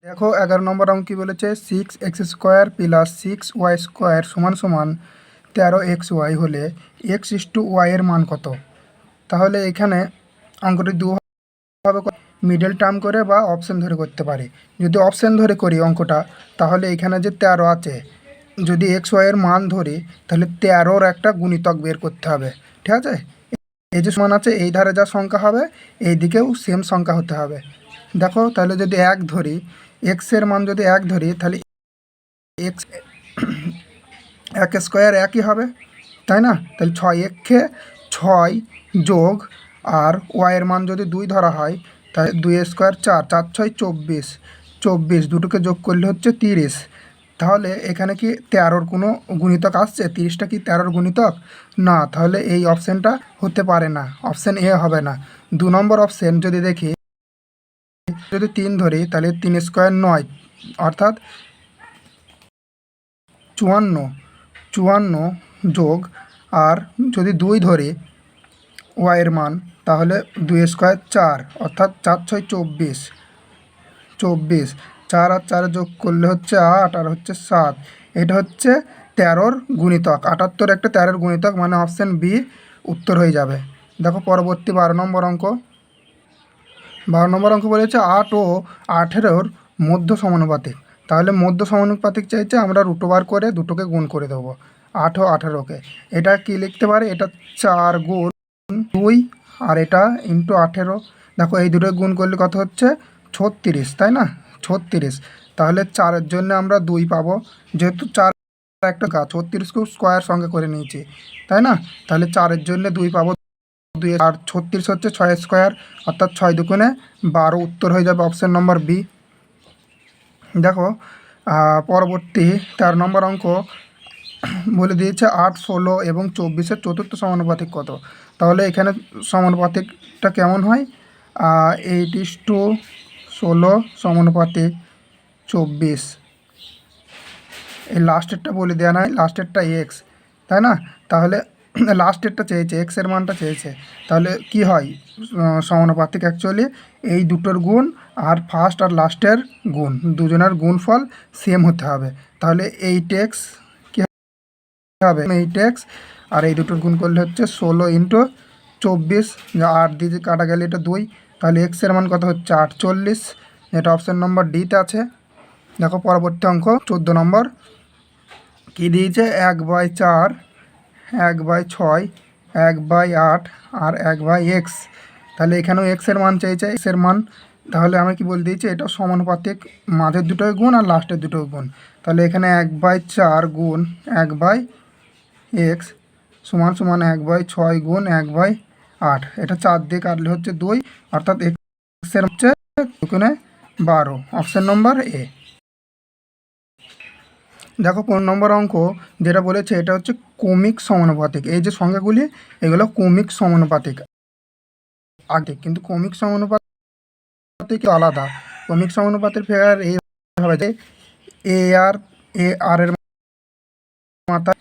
দেখো 11 নম্বর অঙ্ক কি বলেছে, 6x² + 6y² = 13xy হলে x:y এর মান কত। তাহলে এখানে অঙ্কটি দুভাবে মিডল টার্ম করে বা অপশন ধরে করতে পারি। যদি অপশন ধরে করি অঙ্কটা, তাহলে এখানে যে 13 আছে, যদি xy এর মান ধরি তাহলে 13-র একটা গুণিতক বের করতে হবে। ঠিক আছে, এই যে মান আছে এই ধারে যা সংখ্যা হবে এই দিকেও সেম সংখ্যা হতে হবে। দেখো তাহলে যদি 1 ধরি, এক্সের মান যদি 1 ধরি তাহলে এক্স 1² একই হবে, তাই না? তাহলে 6 6 যোগ আর ওয়াইয়ের মান যদি 2 ধরা হয় তাহলে 2² 4, 4 6 24, 24 দুটোকে যোগ করলে হচ্ছে 30। তাহলে এখানে কি 13-র কোনো গুণিতক আসছে? 30টা কি 13-র গুণিতক না, তাহলে এই অপশানটা হতে পারে না, অপশান এ হবে না। 2 নম্বর অপশান যদি দেখি, যদি 3 ধরি তাহলে 3² 9, অর্থাৎ 54 যোগ আর যদি 2 ধরি ওয়াইয়ের মান তাহলে 2² 4, অর্থাৎ 4 6 24, 24 4 আর 4 যোগ করলে হচ্ছে 8 আর হচ্ছে 7। এটা হচ্ছে 13-র গুণিতক, 78 একটা 13-র গুণিতক, মানে অপশান বি উত্তর হয়ে যাবে। দেখো পরবর্তী 12 নম্বর অঙ্ক। 12 নম্বর অঙ্ক বলেছে 8 ও 18-র মধ্য সমানুপাতিক। তাহলে মধ্য সমানুপাতিক চাইছে, আমরা √, করে দুটোকে গুণ করে দেবো 8 ও 18-কে। এটা কি লিখতে পারে, এটা 4 গুণ 2 আর এটা ইন্টু 18। দেখো এই দুটো গুণ করলে কত হচ্ছে 36, তাই না? 36। তাহলে 4-এর জন্য আমরা 2 পাবো, যেহেতু 4 একটা 36কে স্কোয়ার সঙ্গে করে নিয়েছি, তাই না? তাহলে 4-এর জন্য 2 পাবো, 2 আর 36 হচ্ছে 6², অর্থাৎ 6 দুগুণে 12, উত্তর হয়ে যাবে অপশান নম্বর বি। দেখো পরবর্তী 13 নম্বর অঙ্ক বলে দিয়েছে 8, 16 এবং 24-এর চতুর্থ সমানুপাতিক কত। তাহলে এখানে সমানুপাতিকটা কেমন হয়, 8:16 সমানুপাতিক 24, এই লাস্টেরটা বলে দেওয়া নয়, লাস্টেরটা এক্স, তাই না? তাহলে লাস্টেরটা চেয়েছে, এক্সের মানটা চেয়েছে, তাহলে কি হয় সমানুপাতিক অ্যাকচুয়ালি এই দুটোর গুণ আর ফার্স্ট আর লাস্টের গুণ, দুজনের গুণফল সেম হতে হবে। তাহলে 8x কী হবে, 8x আর এই দুটোর গুণ করলে হচ্ছে 16 × 24, 8 দিয়ে কাটা গেলে এটা 2, তাহলে এক্সের মান কত হচ্ছে 48, যেটা অপশান নম্বর ডিতে আছে। দেখো পরবর্তী অঙ্ক 14 নম্বর কী দিয়েছে, 1/4, 1/6, 1/8 আর 1/x। তাহলে এখানেও এক্সের মান চাইছে, এক্সের মান, তাহলে আমি কি বলে দিয়েছি, এটা সমানুপাতিক, মাঝের দুটোই গুণ আর লাস্টের দুটোই গুণ। তাহলে এখানে 1/4 গুণ 1/x সমান 1/6 গুণ 1/8, এটা 4 দিয়ে কাটলে হচ্ছে 2, অর্থাৎ এক্সের হচ্ছে 2×12, অপশান নম্বর এ। দেখো 15 নম্বর অঙ্ক যেটা বলেছে এটা হচ্ছে ক্রমিক সমানুপাতিক। এই যে সংখ্যাগুলি এগুলো ক্রমিক সমানুপাতিক আগে, কিন্তু ক্রমিক সমানুপাতিক আলাদা। ক্রমিক সমানুপাতের ফেয়ার এই হবে যে এ আর এর মাথায়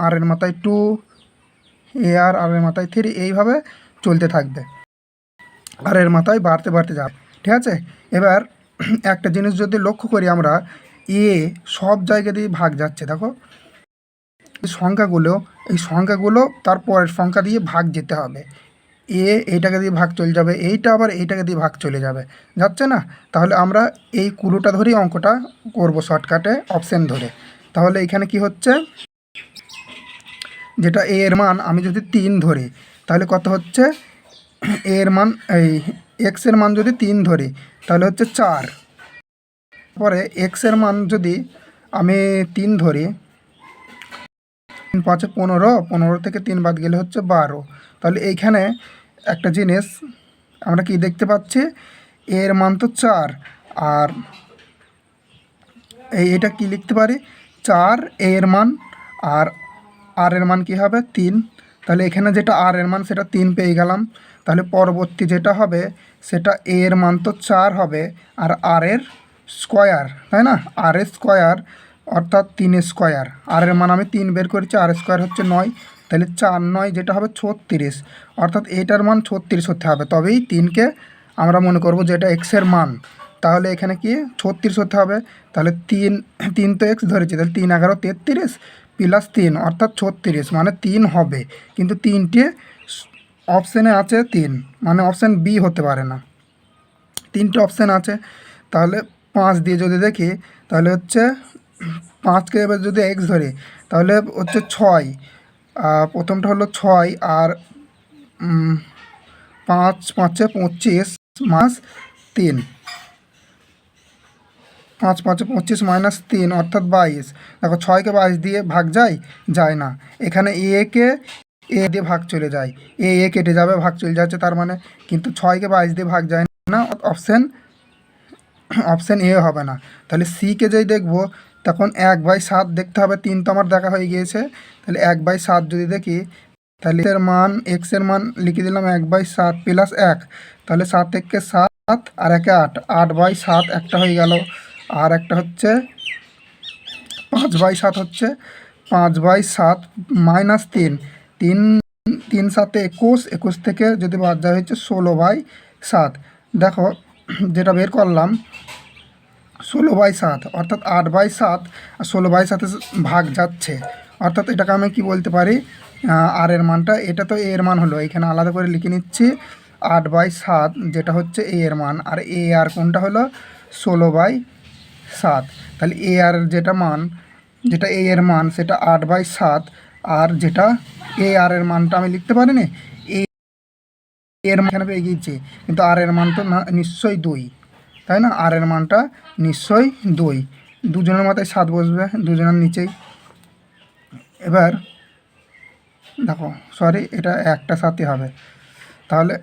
আর এর মাথায় 2, আর এর মাথায় 3, এইভাবে চলতে থাকবে, আর এর মাথায় বাড়তে বাড়তে যাবে। ঠিক আছে, এবার একটা জিনিস যদি লক্ষ্য করি আমরা, এ সব জায়গা দিয়ে ভাগ যাচ্ছে। দেখো এই সংখ্যাগুলো তারপরের সংখ্যা দিয়ে ভাগ যেতে হবে, এইটাকে দিয়ে ভাগ চলে যাবে, এইটা আবার এইটাকে দিয়ে ভাগ চলে যাবে, যাচ্ছে না? তাহলে আমরা এই কুলোটা ধরেই অঙ্কটা করব শর্টকাটে অপশান ধরে। তাহলে এখানে কি হচ্ছে, যেটা এর মান আমি যদি 3 ধরি তাহলে কত হচ্ছে, এর মান এই এক্সের মান যদি 3 ধরি তাহলে হচ্ছে 4, পরে এক্সের মান যদি আমি 3 ধরি, 3 5 15, 15 থেকে 3 বাদ গেলে হচ্ছে 12। তাহলে এইখানে একটা জিনিস আমরা কি দেখতে পাচ্ছি, এর মান তো 4, আর এটা কি লিখতে পারি, 4 এর মান আর এর মান কি হবে 3। তাহলে এখানে যেটা আর এর মান সেটা 3 পেয়ে গেলাম। তাহলে পরবর্তী যেটা হবে সেটা এর মান তো 4 হবে, আর আর এর স্কোয়ার, তাই না? আর এর স্কোয়ার অর্থাৎ 3², আর এর মান আমি 3 বের করেছি, আর স্কোয়ার হচ্ছে 9, তাহলে 4 9 যেটা হবে 36, অর্থাৎ এটার মান 36 হতে হবে, তবেই 3কে আমরা মনে করব যে এটা এক্সের মান। তাহলে এখানে কি 36 হতে হবে। তাহলে তিন তিন তো এক্স ধরেছি, তাহলে 3 11 33 প্লাস 3 অর্থাৎ 36, মানে 3 হবে, কিন্তু 3টে অপশানে আছে 3, মানে অপশান বি হতে পারে না, 3টে অপশান আছে। তাহলে 5 দিয়ে যদি দেখি তাহলে হচ্ছে 5কে এবার যদি এক্স ধরি তাহলে হচ্ছে 6, প্রথমটা হলো 6 আর 5 5 25 মাস 3, 5 5 25 মাইনাস 3 অর্থাৎ 22। দেখো 6কে 22 দিয়ে ভাগ যায় না, এখানে কে এ দিয়ে ভাগ চলে যায়, কেটে যাবে, ভাগ চলে যাচ্ছে, তার মানে কিন্তু 6কে 22 দিয়ে ভাগ যায় না, অপশান এ হবে না। তাহলে সিকে যদি দেখবো তখন 1/7 দেখতে হবে, 3 তো আমার দেখা হয়ে গিয়েছে, তাহলে 1/7 যদি দেখি তাহলে এক্সের মান লিখে দিলাম 1/7 প্লাস 1, তাহলে 7 1 7 আর 1 8, 8/7 একটা হয়ে গেল, আর একটা হচ্ছে 5/7 হচ্ছে 5/7 মাইনাস 3, 3 3 7 21, 21 থেকে যদি বাদ যায় হচ্ছে 16/7। দেখো যেটা বের করলাম 16/7 অর্থাৎ 8/7 আর 16/7 ভাগ যাচ্ছে, অর্থাৎ এটাকে আমি কি বলতে পারি, আর এর মানটা, এটা তো এর মান হলো, এখানে আলাদা করে লিখে নিচ্ছি 8/7 যেটা হচ্ছে এর মান, আর আর কোনটা হলো 16/7। তাহলে আর যেটা মান, যেটা এর মান সেটা 8/7, আর যেটা আর এর মানটা আমি লিখতে পারিনি, এর মান এখানে পেয়ে গিয়েছি, কিন্তু আর এর মান তো না নিশ্চয়ই 2, তাই না, আর এর মানটা নিশ্চয়ই 2, দুজনের মাথায় 7 বসবে, দুজনের নিচেই। এবার দেখো সরি, এটা একটা সাথে হবে, তাহলে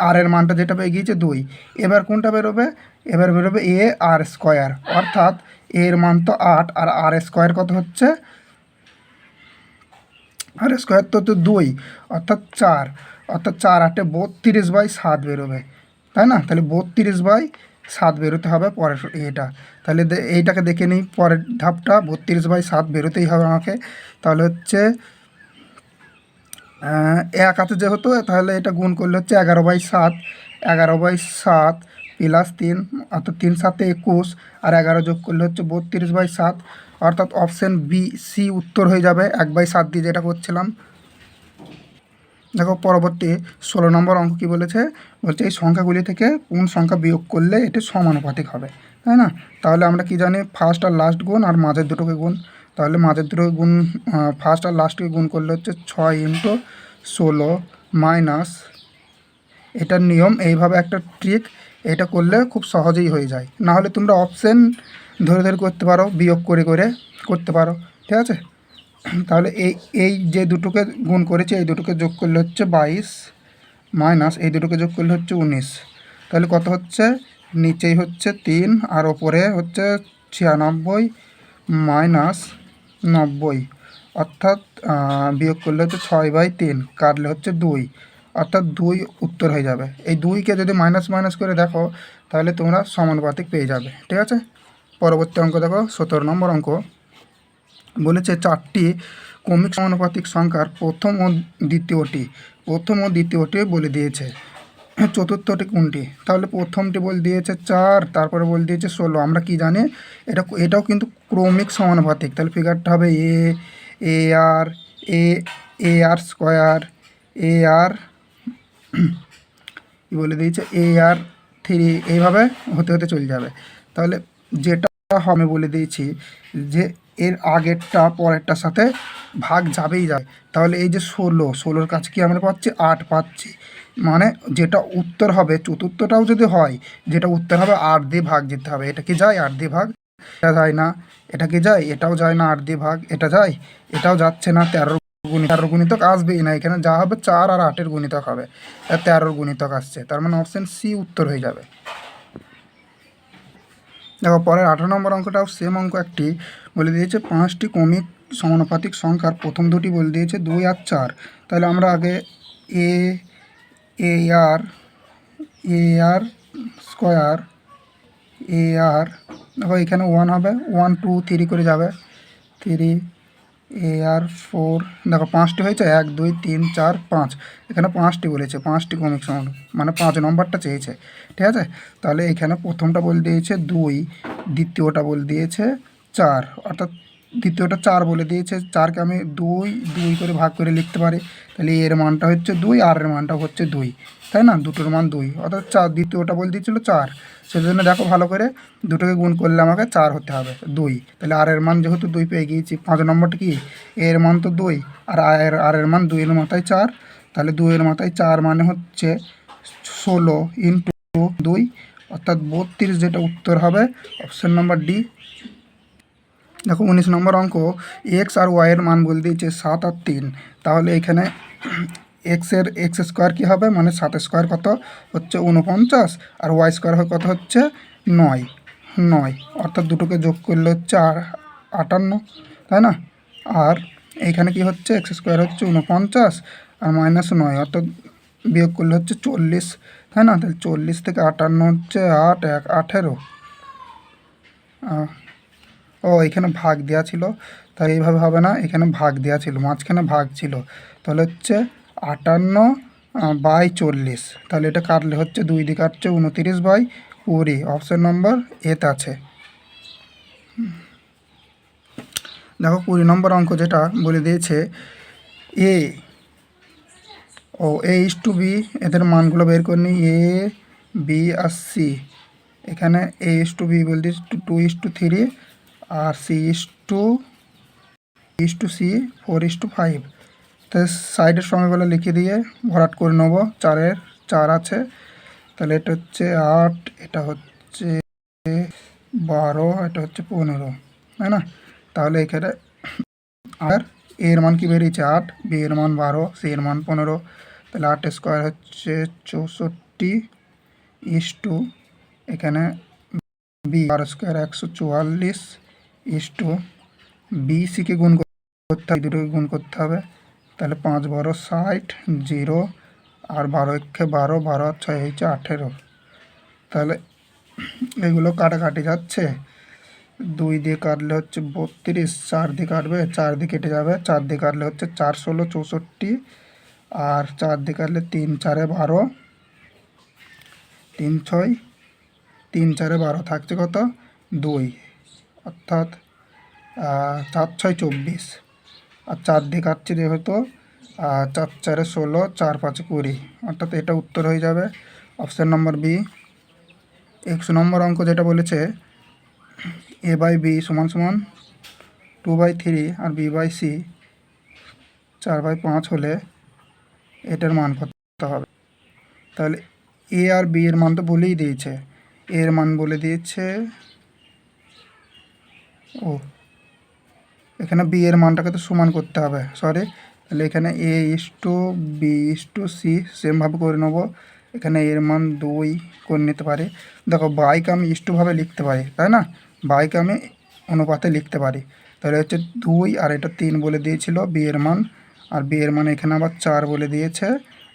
আর এর মানটা যেটা পেয়ে গিয়েছে 2, এবার কোনটা বেরোবে, এবার বেরোবে আর স্কোয়ার, অর্থাৎ এর মান তো 8 আর আর স্কোয়ার কত হচ্ছে, আর স্কোয়ার তো 2 অর্থাৎ 4, অর্থাৎ 4 8 32/7 বেরোবে, তাই না, তাহলে 32/7 বেরোতে হবে পরের এটা। তাহলে এইটাকে দেখে নিই, পরের ধাপটা 32/7 বেরোতেই হবে আমাকে, তাহলে হচ্ছে 1 হাতে যেহেতু, তাহলে এটা গুণ করলে হচ্ছে 11/7, 11/7 প্লাস 3 অর্থাৎ 3 7 21, আর 11 যোগ করলে হচ্ছে 32/7, অর্থাৎ অপশান বি সি উত্তর হয়ে যাবে 1/7 দিয়ে যেটা করছিলাম। দেখো পরবর্তী 16 নম্বর অঙ্ক কী বলেছে, বলছে এই সংখ্যাগুলি থেকে কোন সংখ্যা বিয়োগ করলে এটি সমানুপাতিক হবে, তাই না। তাহলে আমরা কি জানি, ফার্স্ট আর লাস্ট গুণ আর মাঝের দুটোকে গুণ, তাহলে মাঝের দুটোকে গুণ, ফার্স্ট আর লাস্টকে গুণ করলে হচ্ছে 6 × 16 মাইনাস, এটার নিয়ম এইভাবে একটা ট্রিক, এটা করলে খুব সহজেই হয়ে যায়, না হলে তোমরা অপশান ধরে ধরে করতে পারো, বিয়োগ করে করে করতে পারো, ঠিক আছে। তাহলে এই যে দুটোকে গুণ করেছে এই দুটোকে যোগ করলে হচ্ছে 22 মাইনাস এই দুটোকে যোগ করলে হচ্ছে 19, তাহলে কত হচ্ছে, নিচেই হচ্ছে 3 আর ওপরে হচ্ছে 96 মাইনাস 90, অর্থাৎ বিয়োগ করলে হচ্ছে 6/3, কাটলে হচ্ছে 2, অর্থাৎ 2 উত্তর হয়ে যাবে। এই 2কে যদি মাইনাস মাইনাস করে দেখো তাহলে তোমরা সমানুপাতিক পেয়ে যাবে, ঠিক আছে। পরবর্তী অঙ্ক দেখো 17 নম্বর অঙ্ক, বলেছে 4টি ক্রমিক সমানুপাতিক সংখ্যার প্রথম ও দ্বিতীয়টি বলে দিয়েছে, চতুর্থটি কোনটি, তাহলে প্রথমটি বলে দিয়েছে 4, তারপরে বলে দিয়েছে 16, আমরা কি জানি এটাও কিন্তু ক্রমিক সমানুপাতিক, তাহলে ফিগারটা হবে এ আর আর স্কোয়ার আর কি বলে দিয়েছে আর 3, এইভাবে হতে হতে চলে যাবে। তাহলে যেটা আমি বলে দিয়েছি যে এর আগেরটা পরেরটার সাথে ভাগ যাবেই যায়, তাহলে এই যে 16-16 কাছে কি আমরা পাচ্ছি 8 পাচ্ছি, মানে যেটা উত্তর হবে, চতুর্থটাও যদি হয় যেটা উত্তর হবে 8 দিয়ে ভাগ যেতে হবে, এটা কি যায় 8 দিয়ে ভাগ, এটা যায় না, এটা কি যায়, এটাও যায় না 8 দিয়ে ভাগ, এটা যায়, এটাও যাচ্ছে না, 13 গুণিতক আসবেই না, এখানে যা হবে 4 আর 8-এর গুণিতক হবে, 13 গুণিতক আসছে, তার মানে অপশান সি উত্তর হয়ে যাবে। দেখো পরের 18 নম্বর অঙ্কটাও সেম অঙ্ক একটি, বলে দিয়েছে 5টি ক্রমিক সমানুপাতিক সংখ্যার প্রথম দুটি বলে দিয়েছে 2 আর 4, তাহলে আমরা আগে আর স্কোয়ার আর দেখো এখানে 1 হবে, 1 2 3 করে যাবে, 3 এ আর 4 দেখো 5টি হয়েছে, 1 2 3 4 5, এখানে 5টি বলেছে, 5টি ক্রমিক সংখ্যা মানে 5 নম্বরটা চেয়েছে, ঠিক আছে। তাহলে এখানে প্রথমটা বলে দিয়েছে 2, দ্বিতীয়টা বলে দিয়েছে 4, অর্থাৎ দ্বিতীয়টা 4 বলে দিয়েছে, 4কে আমি 2 করে ভাগ করে লিখতে পারি, তাহলে এর মানটা হচ্ছে 2 আর এর মানটা হচ্ছে 2, তাই না, দুটোর মান 2, অর্থাৎ 4, দ্বিতীয়টা বলে দিয়েছিল 4, সেজন্য দেখো ভালো করে দুটোকে গুণ করলে আমাকে 4 হতে হবে 2, তাহলে আর এর মান যেহেতু 2 পেয়ে গিয়েছি, 5 নম্বরটা কি এর মান তো 2 আর আর এর মান 2 এর মাথায় 4, তাহলে 2 এর মাথায় 4 মানে হচ্ছে 16 ইন্টু 2, অর্থাৎ 32, যেটা উত্তর হবে অপশন নাম্বার ডি। দেখো 19 নম্বর অঙ্ক, এক্স আর ওয়াইয়ের মান বলে দিয়েছে 7 আর 3, তাহলে এখানে এক্স স্কোয়ার কী হবে, মানে 7 স্কোয়ার কত হচ্ছে 49, আর ওয়াই স্কোয়ার কত হচ্ছে 9, অর্থাৎ দুটোকে যোগ করলে হচ্ছে 58, তাই না। আর এইখানে কি হচ্ছে এক্স স্কোয়ার হচ্ছে 49 আর -9, অর্থাৎ বিয়োগ করলে হচ্ছে 40, তাই না। তাহলে 40 থেকে 58 হচ্ছে 8 1 18। ও এখানে ভাগ দেওয়া ছিল, তাই এইভাবে হবে না, এখানে ভাগ দেওয়া ছিল, মাঝখানে ভাগ ছিল, তাহলে হচ্ছে 58/40, তাহলে এটা কাটলে হচ্ছে 2 দিয়ে কাটছে 29/20, অপশন নম্বর এতে আছে। দেখো 20 নম্বর অঙ্ক যেটা বলে দিয়েছে এ A/B, এদের মানগুলো বের করে নিই, এ বি আর সি, এখানে A/B বলে দিয়েছে 2:3 আর C/C 4:5, তাই সাইডের সময়গুলো লিখে দিয়ে ভরাট করে নেব, 4-এর 4 আছে, তাহলে এটা হচ্ছে 8, এটা হচ্ছে 12, এটা হচ্ছে 15, তাই না। তাহলে এখানে আর এর মান কি বেরিয়েছে 8, বি এর মান 12, সি এর মান 15, তাহলে 8 স্কোয়ার হচ্ছে 64, এখানে বি 12 স্কোয়ার 144, বি সিকে গুণ করতে হবে, দুটোকে গুণ করতে হবে, তাহলে 5 12 60, 0 আর 12 একে 12, 12 আর 6 হচ্ছে 18, তাহলে এগুলো কাটাকাটি যাচ্ছে, 2 দিয়ে কাটলে হচ্ছে 32, 4 দিয়ে কাটবে, 4 দিয়ে কেটে যাবে, 4 দিয়ে কাটলে হচ্ছে 4 16 64, আর 4 দিয়ে কাটলে 3 4 12, 3 6 3 4 12, থাকছে কত 2, অর্থাৎ 4 6 24, আর 4 দিয়ে কাটছে যেহেতু 4 4 16, 4 5 20, অর্থাৎ এটা উত্তর হয়ে যাবে অপশান নম্বর বি। 100 নম্বর অঙ্ক যেটা বলেছে A/B = 2/3 আর B/C 4/5 হলে এটার মান কত হবে, তাহলে এ আর বি এর মান তো বলেই দিয়েছে, এর মান বলে দিয়েছে, এখানে বি এর মানটাকে তো সমান করতে হবে, সরি, তাহলে এখানে A/B/C সেমভাবে করে নেবো, এখানে এর মান 2 করে নিতে পারি, দেখো বাইকে আমি ভাবে লিখতে পারি, তাই না, বাইকে আমি অনুপাতে লিখতে পারি, তাহলে হচ্ছে 2 আর এটা 3 বলে দিয়েছিল বি এর মান, আর বি এর মান এখানে আবার 4 বলে দিয়েছে,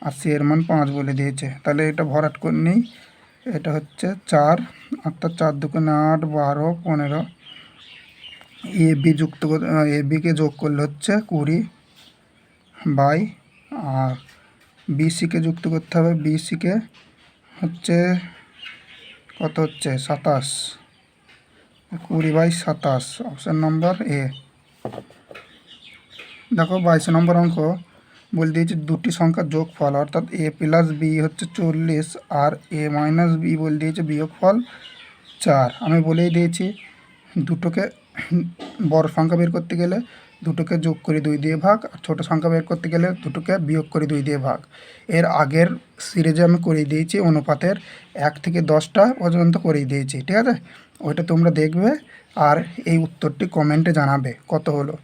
আর সি এর মান 5 বলে দিয়েছে, তাহলে এটা ভরাট করে নিই, এটা হচ্ছে 4, অর্থাৎ 4 2 8 12 15, এ বিকে যোগ করলে হচ্ছে 20 বাই, আর বিসিকে যুক্ত করতে হবে, বিসিকে হচ্ছে কত হচ্ছে 27, 20/27, অপশান নম্বর এ। দেখো 22 নম্বর অঙ্ক বলে দিয়েছে দুটি সংখ্যার যোগফল, অর্থাৎ A+B হচ্ছে 40 আর A-B বলে দিয়েছে বিয়োগফল 4, আমি বলেই দিয়েছি দুটোকে বড় সংখ্যা বের করতে গেলে দুটোকে যোগ করে 2 দিয়ে ভাগ, আর ছোটো সংখ্যা বের করতে গেলে দুটোকে বিয়োগ করে 2 দিয়ে ভাগ, এর আগের সিরিজে আমি করিয়ে দিয়েছি অনুপাতের 1 থেকে 10টা পর্যন্ত করিয়ে দিয়েছি, ঠিক আছে, ওইটা তোমরা দেখবে আর এই উত্তরটি কমেন্টে জানাবে কত হলো।